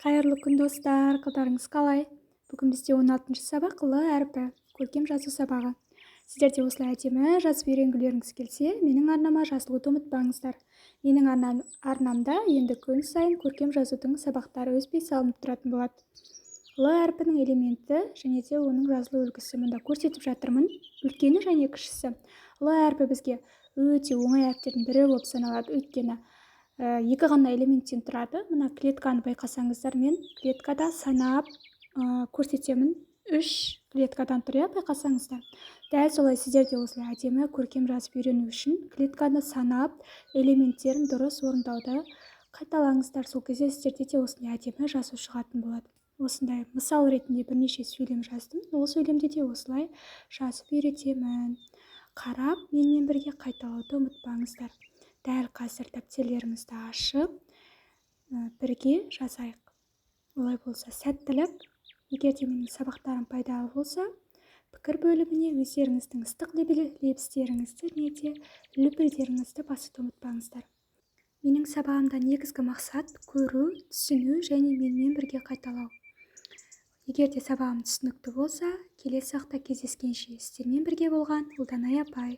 Қайырлы күн достар, қалдарыңыз қалай? Бүгін бізде 16-шы сабақ Л әрпі, көркем жазу сабағы. Сіздер де осылай әдемі жазып үйренгілеріңіз келсе, менің арнама жазылуды ұмытпаңыздар. Менің арнамда енді күн сайын көркем жазудың сабақтары үзбей салынып тұратын болады. Л әрпінің элементі және де оның жазылу үлгісі мұнда көрсетіп жатырмын. Үлкені және кішісі. Л әрпі бізге өте оңай әріптердің бірі болып саналады, өйткені екі ғана элементтен тұрады. Мына клетканы байқасаңыздар, мен клеткада санап көрсетемін. 3 клеткадан тұр, байқасаңыздар. Дәл солай сіздер де осылай әдемі көркем жазып үйрену үшін клетканы санап, элементтерін дұрыс орындауды қайталаңыздар. Сол кезде сіздерде де осындай әдемі жазу шығатын болады. Осындай мысал ретінде бірнеше сөйлем жаздым. Ол сөйлемде де осылай жазып үйретемін. Қарап, менімен бірге қайталауды ұмытпаңыздар. Дәл қазір дәптерлеріңізді ашып, бірге жазайық. Олай болса, сәттілік. Егер де менің сабақтарым пайдалы болса, пікір бөліміне өздеріңіздің ыстық лебіздеріңізді және де лүпілдеріңізді басуды ұмытпаңыздар. Менің сабағымда негізгі мақсат көру, түсіну және менімен бірге қайталау. Егер де сабағым түсінікті болса, келесі сабақта кездескенше сіздермен бірге болған Ұлданай апай.